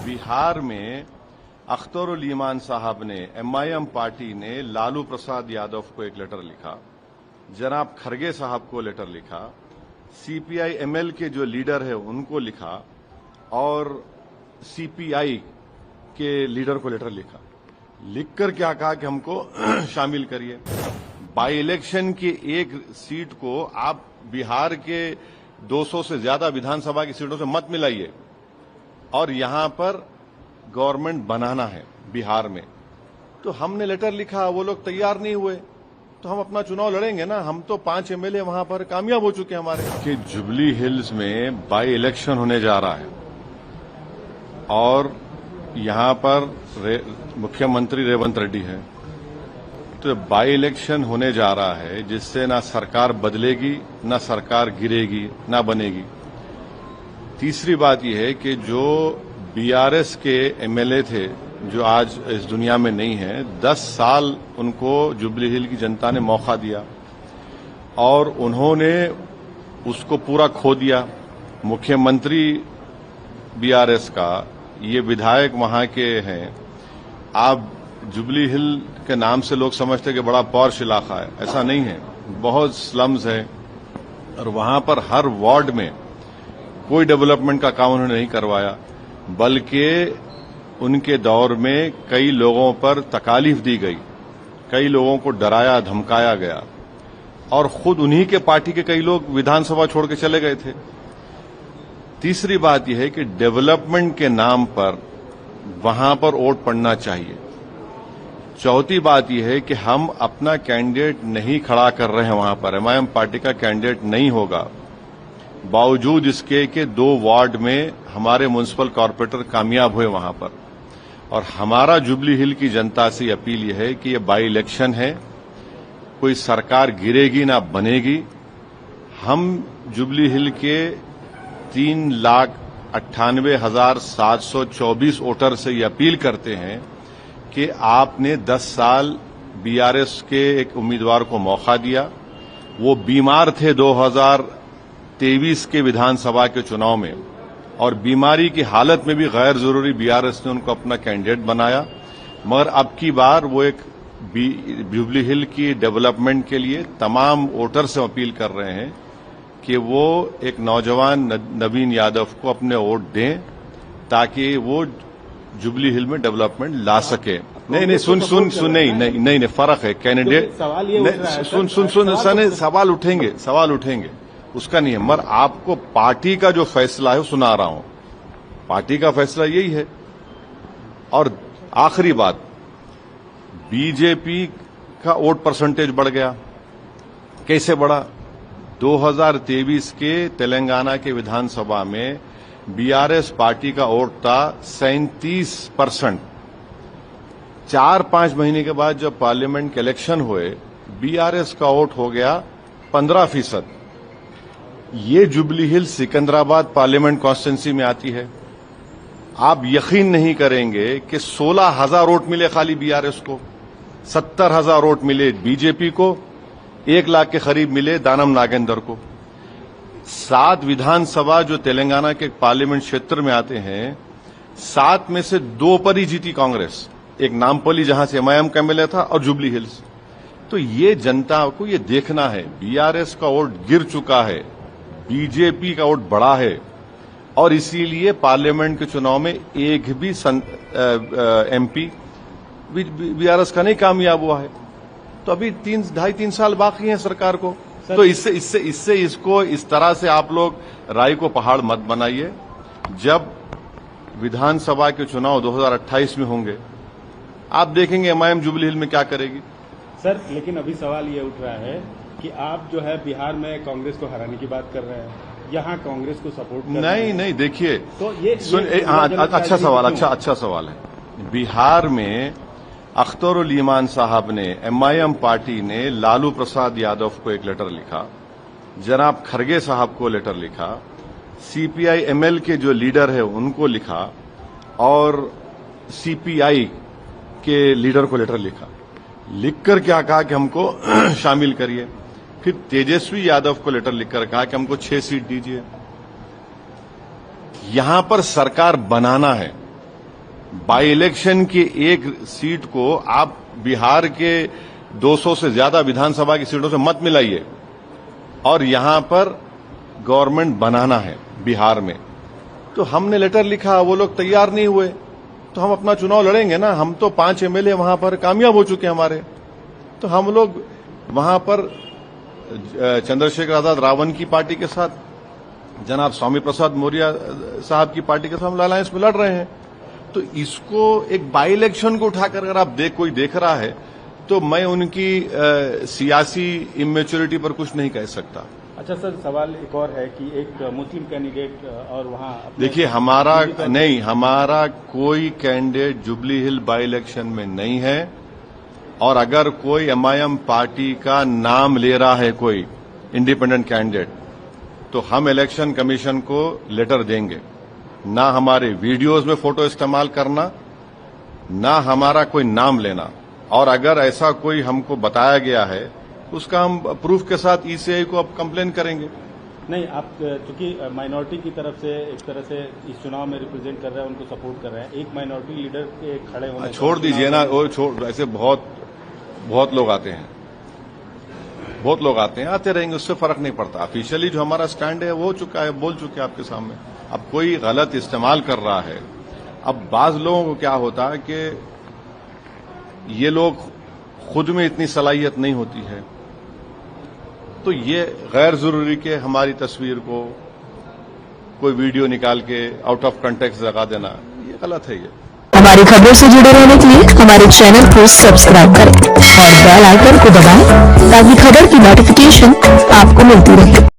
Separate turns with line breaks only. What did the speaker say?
बिहार में अख्तर ईमान साहब ने MIM पार्टी ने लालू प्रसाद यादव को एक लेटर लिखा, जनाब खरगे साहब को लेटर लिखा, CPI ML के जो लीडर है उनको लिखा और CPI के लीडर को लेटर लिखा। लिखकर क्या कहा कि हमको शामिल करिए। बाई इलेक्शन की एक सीट को आप बिहार के 200 से ज्यादा विधानसभा की सीटों से मत मिलाइए और यहां पर गवर्नमेंट बनाना है बिहार में। तो हमने लेटर लिखा, वो लोग तैयार नहीं हुए, तो हम अपना चुनाव लड़ेंगे ना। हम तो 5 MLA वहां पर कामयाब हो चुके हैं हमारे। कि जुबली हिल्स में बाई इलेक्शन होने जा रहा है और यहां पर मुख्यमंत्री रेवंत रेड्डी है, तो बाई इलेक्शन होने जा रहा है जिससे ना सरकार बदलेगी, ना सरकार गिरेगी, ना बनेगी। तीसरी बात यह है कि जो BRS के MLA थे जो आज इस दुनिया में नहीं है, 10 साल उनको जुबली हिल की जनता ने मौका दिया और उन्होंने उसको पूरा खो दिया। मुख्यमंत्री BRS का, ये विधायक वहां के हैं। आप जुबली हिल के नाम से लोग समझते हैं कि बड़ा पॉश इलाका है, ऐसा नहीं है। बहुत स्लम्स है और वहां पर हर वार्ड में कोई डेवलपमेंट का काम उन्होंने नहीं करवाया, बल्कि उनके दौर में कई लोगों पर तकालीफ दी गई, कई लोगों को डराया धमकाया गया और खुद उन्हीं के पार्टी के कई लोग विधानसभा छोड़ के चले गए थे। तीसरी बात यह है कि डेवलपमेंट के नाम पर वहां पर वोट पड़ना चाहिए। चौथी बात यह है कि हम अपना कैंडिडेट नहीं खड़ा कर रहे हैं वहां पर, MIM पार्टी का कैंडिडेट नहीं होगा, बावजूद इसके कि 2 वार्ड में हमारे म्युनिसिपल कॉर्पोरेटर कामयाब हुए वहां पर। और हमारा जुबली हिल की जनता से अपील यह है कि ये बाई इलेक्शन है, कोई सरकार गिरेगी ना बनेगी। हम जुबली हिल के 3,98,724 वोटर से ये अपील करते हैं कि आपने 10 साल BRS के एक उम्मीदवार को मौका दिया। वो बीमार थे 2023 के विधानसभा के चुनाव में और बीमारी की हालत में भी गैर जरूरी BRS ने उनको अपना कैंडिडेट बनाया, मगर अब की बार वो एक जुबली हिल की डेवलपमेंट के लिए तमाम वोटर से अपील कर रहे हैं कि वो एक नौजवान नवीन यादव को अपने वोट दें ताकि वो जुबली हिल में डेवलपमेंट ला सके। नहीं, सुन नहीं, फर्क है कैंडिडेट।
सवाल ये
सुन सवाल उठेंगे, उसका नहीं है, मगर आपको पार्टी का जो फैसला है वो सुना रहा हूं। पार्टी का फैसला यही है। और आखिरी बात, बीजेपी का वोट परसेंटेज बढ़ गया। कैसे बढ़ा? 2023 के तेलंगाना के विधानसभा में BRS पार्टी का वोट था 37%। 4-5 महीने के बाद जब पार्लियामेंट के इलेक्शन हुए, BRS का वोट हो गया 15%। ये जुबली हिल सिकंदराबाद पार्लियामेंट कॉन्स्टिट्यूंसी में आती है। आप यकीन नहीं करेंगे कि 16,000 वोट मिले खाली BRS को, 70,000 वोट मिले बीजेपी को, 1 लाख के करीब मिले दानम नागेंद्र को। 7 विधानसभा जो तेलंगाना के पार्लियामेंट क्षेत्र में आते हैं, 7 में से 2 पर ही जीती कांग्रेस, एक नामपल्ली जहां से MIM का MLA था और जुबली हिल्स। तो ये जनता को ये देखना है, BRS का वोट गिर चुका है, बीजेपी का वोट बढ़ा है और इसीलिए पार्लियामेंट के चुनाव में एक भी MP BRS का नहीं कामयाब हुआ है। तो अभी 2.5-3 साल बाकी हैं सरकार को। तो इससे इसको इस तरह से आप लोग राय को पहाड़ मत बनाइए। जब विधानसभा के चुनाव 2028 में होंगे, आप देखेंगे MIM जुबली हिल में क्या करेगी।
सर, लेकिन अभी सवाल ये उठ रहा है कि आप जो है बिहार में कांग्रेस को हराने की बात कर रहे हैं, यहाँ कांग्रेस को सपोर्ट कर रहे हैं।
नहीं, देखिए,
तो ये
अच्छा सवाल है। बिहार में अख्तर ईमान साहब ने, MIM पार्टी ने लालू प्रसाद यादव को एक लेटर लिखा, जनाब खरगे साहब को लेटर लिखा, CPI ML के जो लीडर है उनको लिखा और CPI के लीडर को लेटर लिखा। लिखकर क्या कहा कि हमको शामिल करिए। फिर तेजस्वी यादव को लेटर लिखकर कहा कि हमको 6 सीट दीजिए। यहां पर सरकार बनाना है बाई इलेक्शन की एक सीट को आप बिहार के 200 से ज्यादा विधानसभा की सीटों से मत मिलाइए और यहां पर गवर्नमेंट बनाना है बिहार में। तो हमने लेटर लिखा, वो लोग तैयार नहीं हुए, तो हम अपना चुनाव लड़ेंगे ना। हम तो 5 एमएलए वहां पर कामयाब हो चुके हैं हमारे, तो हम लोग वहां पर चंद्रशेखर आजाद रावण की पार्टी के साथ, जनाब स्वामी प्रसाद मौर्य साहब की पार्टी के साथ हम अलायंस में लड़ रहे हैं। तो इसको एक बाई इलेक्शन को उठाकर अगर आप कोई देख रहा है तो मैं उनकी सियासी इमेच्योरिटी पर कुछ नहीं कह सकता।
अच्छा सर, सवाल एक और है कि एक मुस्लिम कैंडिडेट और वहां
देखिए, हमारा कोई candidate jubilee hill by election में नहीं है, और अगर कोई एमआईएम पार्टी का नाम ले रहा है कोई इंडिपेंडेंट कैंडिडेट, तो हम इलेक्शन कमीशन को लेटर देंगे। ना हमारे वीडियोज में फोटो इस्तेमाल करना, ना हमारा कोई नाम लेना, और अगर ऐसा कोई हमको बताया गया है उसका हम प्रूफ के साथ ईसीआई को अब कंप्लेन करेंगे।
नहीं, आप चूंकि माइनॉरिटी की तरफ से एक तरह से इस चुनाव में रिप्रेजेंट कर रहे हैं, उनको सपोर्ट कर रहे हैं, एक माइनॉरिटी लीडर के खड़े होने,
छोड़ दीजिए ना, और ऐसे बहुत लोग आते हैं, आते रहेंगे, उससे फर्क नहीं पड़ता। ऑफिशियली जो हमारा स्टैंड है वो हो चुका है, बोल चुके हैं आपके सामने। अब कोई गलत इस्तेमाल कर रहा है। अब बाज लोगों को क्या होता है कि ये लोग खुद में इतनी सलाहियत नहीं होती है, तो ये गैर जरूरी के हमारी तस्वीर को कोई वीडियो निकाल के आउट ऑफ कंटेक्स्ट लगा देना, ये गलत है। ये
हमारी खबरों से जुड़े रहने के लिए हमारे चैनल को सब्सक्राइब करें और बेल आइकन को दबाएं ताकि खबर की नोटिफिकेशन आपको मिलती रहे।